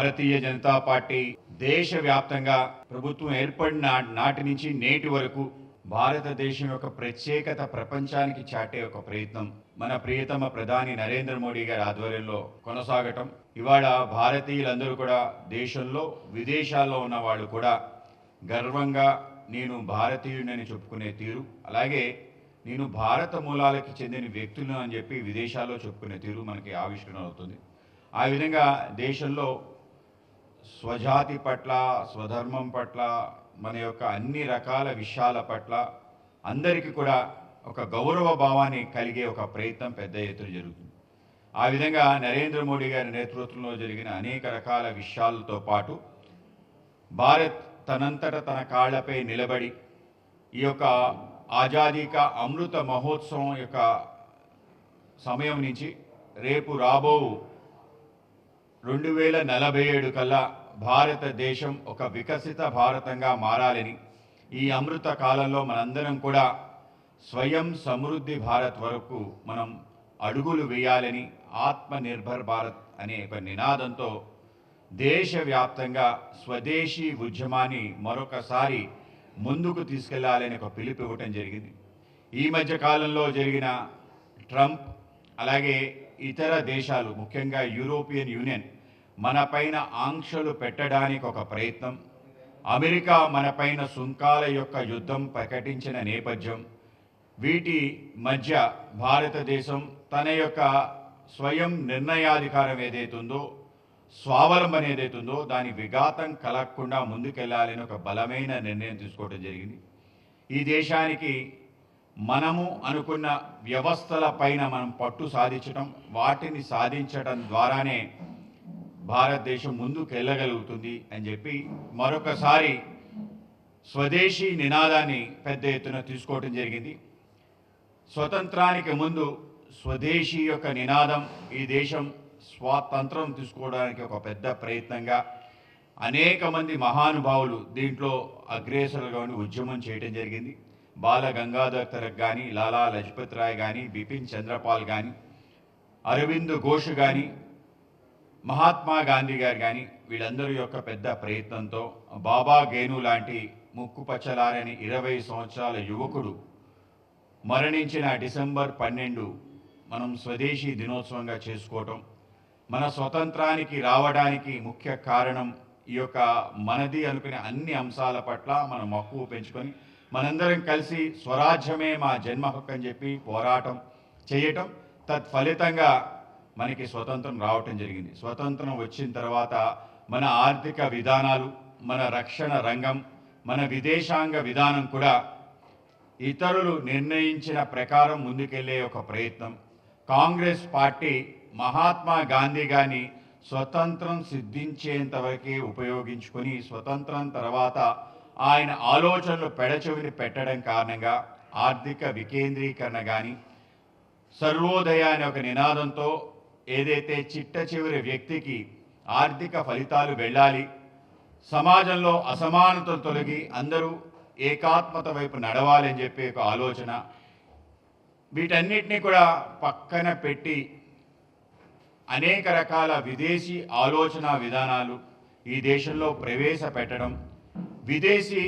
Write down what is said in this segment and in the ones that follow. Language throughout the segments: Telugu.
భారతీయ జనతా పార్టీ దేశవ్యాప్తంగా ప్రభుత్వం ఏర్పడిన నాటి నుంచి నేటి వరకు భారతదేశం యొక్క ప్రత్యేకత ప్రపంచానికి చాటే ఒక ప్రయత్నం మన ప్రియతమ ప్రధాని నరేంద్ర మోడీ గారి ఆధ్వర్యంలో కొనసాగటం. ఇవాళ భారతీయులందరూ కూడా దేశంలో విదేశాల్లో ఉన్న వాళ్ళు కూడా గర్వంగా నేను భారతీయుడిని చెప్పుకునే తీరు, అలాగే నేను భారత మూలాలకి చెందిన వ్యక్తులను అని చెప్పి విదేశాల్లో చెప్పుకునే తీరు మనకి ఆవిష్కరణ అవుతుంది. ఆ విధంగా దేశంలో స్వజాతి పట్ల, స్వధర్మం పట్ల, మన యొక్క అన్ని రకాల విషయాల పట్ల అందరికీ కూడా ఒక గౌరవ భావాన్ని కలిగే ఒక ప్రయత్నం పెద్ద ఎత్తున జరుగుతుంది. ఆ విధంగా నరేంద్ర మోడీ గారి నేతృత్వంలో జరిగిన అనేక రకాల విషయాలతో పాటు భారత్ తనంతట తన కాళ్లపై నిలబడి ఈ యొక్క ఆజాదీ కా అమృత మహోత్సవం యొక్క సమయం నుంచి రేపు రాబో 2047 కల్లా భారతదేశం ఒక వికసిత భారతంగా మారాలని, ఈ అమృత కాలంలో మనందరం కూడా స్వయం సమృద్ధి భారత్ వరకు మనం అడుగులు వేయాలని, ఆత్మనిర్భర్ భారత్ అనే ఒక నినాదంతో దేశవ్యాప్తంగా స్వదేశీ ఉద్యమాన్ని మరొకసారి ముందుకు తీసుకెళ్లాలని ఒక పిలుపు ఇవ్వటం జరిగింది. ఈ మధ్య కాలంలో జరిగిన ట్రంప్ అలాగే ఇతర దేశాలు, ముఖ్యంగా యూరోపియన్ యూనియన్ మనపైన ఆంక్షలు పెట్టడానికి ఒక ప్రయత్నం, అమెరికా మనపైన సుంకాల యొక్క యుద్ధం ప్రకటించిన నేపథ్యం, వీటి మధ్య భారతదేశం తన యొక్క స్వయం నిర్ణయాధికారం ఏదైతుందో, స్వావలంబన ఏదైతుందో దాని విఘాతం కలగకుండా ముందుకెళ్లాలని ఒక బలమైన నిర్ణయం తీసుకోవడం జరిగింది. ఈ దేశానికి మనము అనుకున్న వ్యవస్థల పైన మనం పట్టు సాధించడం, వాటిని సాధించడం ద్వారానే భారతదేశం ముందుకు వెళ్ళగలుగుతుంది అని చెప్పి మరొకసారి స్వదేశీ నినాదాన్ని పెద్ద ఎత్తున తీసుకోవడం జరిగింది. స్వతంత్రానికి ముందు స్వదేశీ యొక్క నినాదం ఈ దేశం స్వాతంత్రం తీసుకోవడానికి ఒక పెద్ద ప్రయత్నంగా అనేక మంది మహానుభావులు దీంట్లో అగ్రేసరులుగా ఉండి ఉద్యమం చేయడం జరిగింది. బాల గంగాధర్ తిలక్ కానీ, లాలా లజపత్ రాయ్ కానీ, బిపిన్ చంద్రపాల్ కానీ, అరవింద్ ఘోష్ కానీ, మహాత్మా గాంధీ గారు కానీ, వీళ్ళందరి యొక్క పెద్ద ప్రయత్నంతో బాబా గేను లాంటి ముక్కుపచ్చలారని 20 సంవత్సరాల యువకుడు మరణించిన డిసెంబర్ 12 మనం స్వదేశీ దినోత్సవంగా చేసుకోవటం, మన స్వతంత్రానికి రావడానికి ముఖ్య కారణం ఈ యొక్క మనది అనుకునే అన్ని అంశాల పట్ల మనం మక్కువ పెంచుకొని మనందరం కలిసి స్వరాజ్యమే మా జన్మ హక్కు అని చెప్పి పోరాటం చేయటం, తత్ఫలితంగా మనకి స్వతంత్రం రావటం జరిగింది. స్వతంత్రం వచ్చిన తర్వాత మన ఆర్థిక విధానాలు, మన రక్షణ రంగం, మన విదేశాంగ విధానం కూడా ఇతరులు నిర్ణయించిన ప్రకారం ముందుకెళ్లే ఒక ప్రయత్నం. కాంగ్రెస్ పార్టీ మహాత్మా గాంధీ గారిని స్వతంత్రం సిద్ధించేంత వరకే ఉపయోగించుకొని స్వతంత్రం తర్వాత ఆయన ఆలోచనలు పెడచెవిని పెట్టడం కారణంగా ఆర్థిక వికేంద్రీకరణ కానీ, సర్వోదయ అనే ఒక నినాదంతో ఏదైతే చిట్ట చివరి వ్యక్తికి ఆర్థిక ఫలితాలు వెళ్ళాలి, సమాజంలో అసమానతలు తొలగి అందరూ ఏకాత్మత వైపు నడవాలని చెప్పే ఒక ఆలోచన, వీటన్నిటినీ కూడా పక్కన పెట్టి అనేక రకాల విదేశీ ఆలోచన విధానాలు ఈ దేశంలో ప్రవేశపెట్టడం, విదేశీ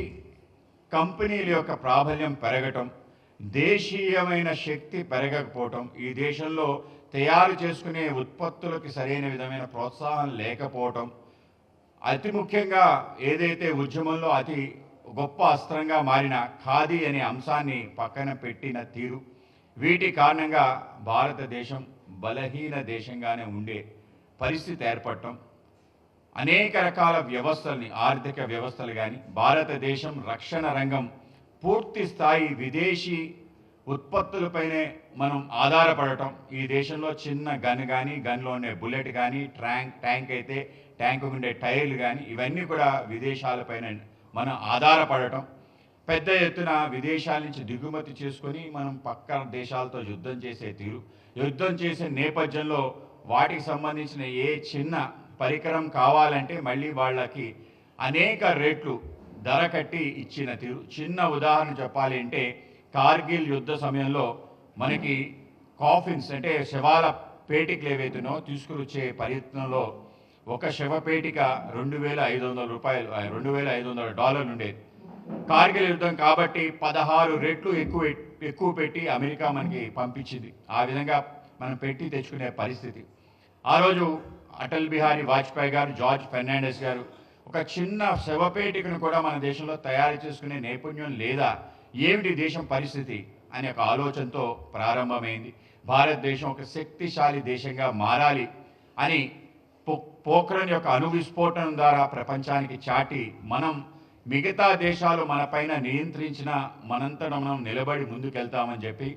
కంపెనీల యొక్క ప్రాబల్యం పెరగటం, దేశీయమైన శక్తి పెరగకపోవటం, ఈ దేశంలో తయారు చేసుకునే ఉత్పత్తులకి సరైన విధమైన ప్రోత్సాహం లేకపోవటం, అతి ముఖ్యంగా ఏదైతే ఉద్యమంలో అతి గొప్ప అస్త్రంగా మారిన ఖాదీ అనే అంశాన్ని పక్కన పెట్టిన తీరు, వీటి కారణంగా భారతదేశం బలహీన దేశంగానే ఉండే పరిస్థితి ఏర్పడటం, అనేక రకాల వ్యవస్థల్ని, ఆర్థిక వ్యవస్థలు కానీ, భారతదేశం రక్షణ రంగం పూర్తి స్థాయి విదేశీ ఉత్పత్తులపైనే మనం ఆధారపడటం, ఈ దేశంలో చిన్న గన్ కానీ, గన్లో ఉండే బుల్లెట్ కానీ, ట్యాంక్ అయితే ట్యాంకు ఉండే టైర్లు కానీ, ఇవన్నీ కూడా విదేశాలపైన మనం ఆధారపడటం, పెద్ద ఎత్తున విదేశాల నుంచి దిగుమతి చేసుకొని మనం పక్క దేశాలతో యుద్ధం చేసే తీరు, యుద్ధం చేసే నేపథ్యంలో వాటికి సంబంధించిన ఏ చిన్న పరికరం కావాలంటే మళ్ళీ వాళ్ళకి అనేక రేట్లు ధర కట్టి ఇచ్చిన తీరు. చిన్న ఉదాహరణ చెప్పాలి అంటే కార్గిల్ యుద్ధ సమయంలో మనకి కాఫిన్స్ అంటే శవాల పేటికలు ఏవైతున్నాయో తీసుకువచ్చే ప్రయత్నంలో ఒక శవపేటిక $2,500 $2,500 ఉండేది. కార్గిల్ యుద్ధం కాబట్టి 16 రెట్లు ఎక్కువ పెట్టి అమెరికా మనకి పంపించింది. ఆ విధంగా మనం పెట్టి తెచ్చుకునే పరిస్థితి. ఆ రోజు అటల్ బిహారీ వాజ్పేయి గారు, జార్జ్ ఫెర్నాండెస్ గారు ఒక చిన్న శవపేటికను కూడా మన దేశంలో తయారు చేసుకునే నైపుణ్యం లేదా, ఏమిటి దేశం పరిస్థితి అనే ఒక ఆలోచనతో ప్రారంభమైంది. భారతదేశం ఒక శక్తిశాలి దేశంగా మారాలి అని పోఖ్రాన్ యొక్క అణు విస్ఫోటనం ద్వారా ప్రపంచానికి చాటి మనం మిగతా దేశాలు మన పైన నియంత్రించిన మనంతట మనం నిలబడి ముందుకెళ్తామని చెప్పి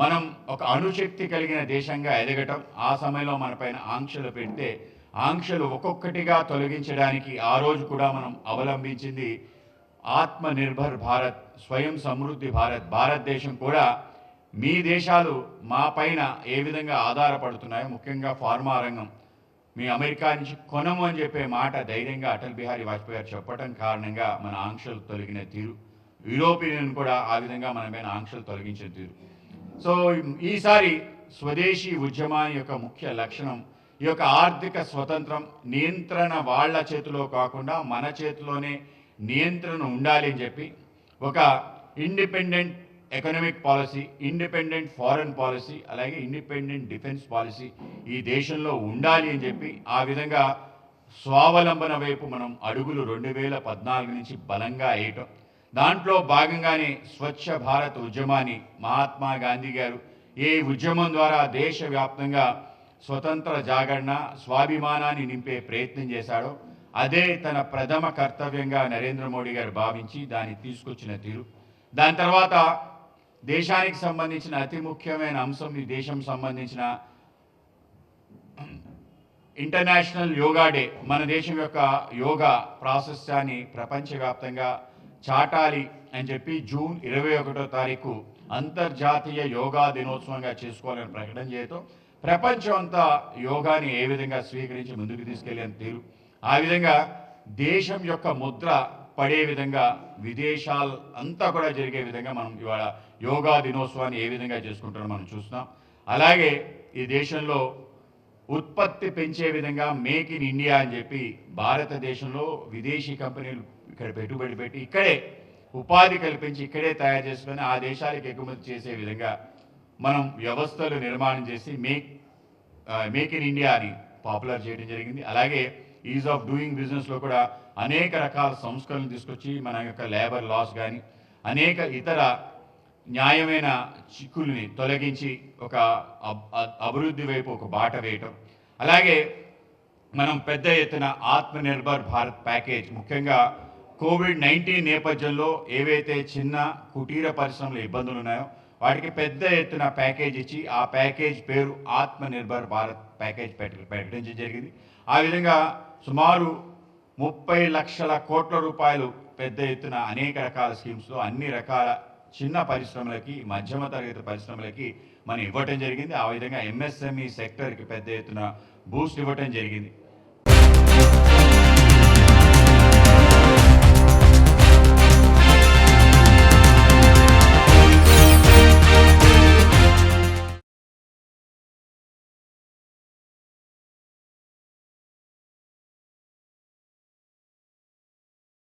మనం ఒక అణుశక్తి కలిగిన దేశంగా ఎదగటం, ఆ సమయంలో మన పైన ఆంక్షలు పెడితే ఆంక్షలు ఒక్కొక్కటిగా తొలగించడానికి ఆ రోజు కూడా మనం అవలంబించింది ఆత్మ నిర్భర్ భారత్, స్వయం సమృద్ధి భారత్. భారతదేశం కూడా మీ దేశాలు మా పైన ఏ విధంగా ఆధారపడుతున్నాయో, ముఖ్యంగా ఫార్మా రంగం, మీ అమెరికా నుంచి కొనము అని చెప్పే మాట ధైర్యంగా అటల్ బిహారీ వాజ్పేయి గారు చెప్పడం కారణంగా మన ఆంక్షలు తొలగిన తీరు, యూరోపియన్ కూడా ఆ విధంగా మన పైన ఆంక్షలు తొలగించిన తీరు. సో ఈసారి స్వదేశీ ఉద్యమాన్ని యొక్క ముఖ్య లక్షణం ఈ యొక్క ఆర్థిక స్వతంత్రం, నియంత్రణ వాళ్ళ చేతిలో కాకుండా మన చేతిలోనే నియంత్రణ ఉండాలి అని చెప్పి ఒక independent economic policy, independent foreign policy, అలాగే ఇండిపెండెంట్ డిఫెన్స్ పాలసీ ఈ దేశంలో ఉండాలి అని చెప్పి ఆ విధంగా స్వావలంబన వైపు మనం అడుగులు 2014 నుంచి బలంగా వేయటం. దాంట్లో భాగంగానే స్వచ్ఛ భారత్ ఉద్యమాన్ని మహాత్మా గాంధీ గారు ఏ ఉద్యమం ద్వారా దేశవ్యాప్తంగా స్వతంత్ర జాగరణ, స్వాభిమానాన్ని నింపే ప్రయత్నం చేశాడో అదే తన ప్రథమ కర్తవ్యంగా నరేంద్ర మోడీ గారు భావించి దాన్ని తీసుకొచ్చిన తీరు. దాని తర్వాత దేశానికి సంబంధించిన అతి ముఖ్యమైన అంశం, ఈ దేశం సంబంధించిన ఇంటర్నేషనల్ యోగా డే, మన దేశం యొక్క యోగా ప్రాశస్త్యాన్ని ప్రపంచవ్యాప్తంగా చాటాలి అని చెప్పి జూన్ 21వ తారీఖు అంతర్జాతీయ యోగా దినోత్సవంగా చేసుకోవాలని ప్రకటన చేయటం, ప్రపంచం అంతా యోగాని ఏ విధంగా స్వీకరించి ముందుకు తీసుకెళ్లే తీరు, ఆ విధంగా దేశం యొక్క ముద్ర పడే విధంగా విదేశాలు అంతా కూడా జరిగే విధంగా మనం ఇవాళ యోగా దినోత్సవాన్ని ఏ విధంగా చేసుకుంటారో మనం చూస్తున్నాం. అలాగే ఈ దేశంలో ఉత్పత్తి పెంచే విధంగా మేక్ ఇన్ ఇండియా అని చెప్పి భారతదేశంలో విదేశీ కంపెనీలు ఇక్కడ పెట్టుబడి పెట్టి ఇక్కడే ఉపాధి కల్పించి ఇక్కడే తయారు చేసుకొని ఆ దేశాలకు ఎగుమతి చేసే విధంగా మనం వ్యవస్థలు నిర్మాణం చేసి మేక్ ఇన్ ఇండియా అని పాపులర్ చేయడం జరిగింది. అలాగే ఈజ్ ఆఫ్ డూయింగ్ బిజినెస్లో కూడా అనేక రకాల సంస్కరణలు తీసుకొచ్చి మన యొక్క లేబర్ లాస్ కానీ అనేక ఇతర న్యాయమైన చిక్కుల్ని తొలగించి ఒక అభివృద్ధి వైపు ఒక బాట వేయటం. అలాగే మనం పెద్ద ఎత్తున ఆత్మనిర్భర్ భారత్ ప్యాకేజ్, ముఖ్యంగా కోవిడ్-19 నేపథ్యంలో ఏవైతే చిన్న కుటీర పరిశ్రమల ఇబ్బందులు ఉన్నాయో వాటికి పెద్ద ఎత్తున ప్యాకేజ్ ఇచ్చి ఆ ప్యాకేజ్ పేరు ఆత్మనిర్భర్ భారత్ ప్యాకేజ్ ప్రకటించడం జరిగింది. ఆ విధంగా సుమారు 30 లక్షల కోట్ల రూపాయలు పెద్ద ఎత్తున అనేక రకాల స్కీమ్స్లో అన్ని రకాల చిన్న పరిశ్రమలకి, మధ్యమ తరగతి పరిశ్రమలకి మనం ఇవ్వటం జరిగింది. ఆ విధంగా ఎంఎస్ఎంఈ సెక్టర్కి పెద్ద ఎత్తున బూస్ట్ ఇవ్వటం జరిగింది.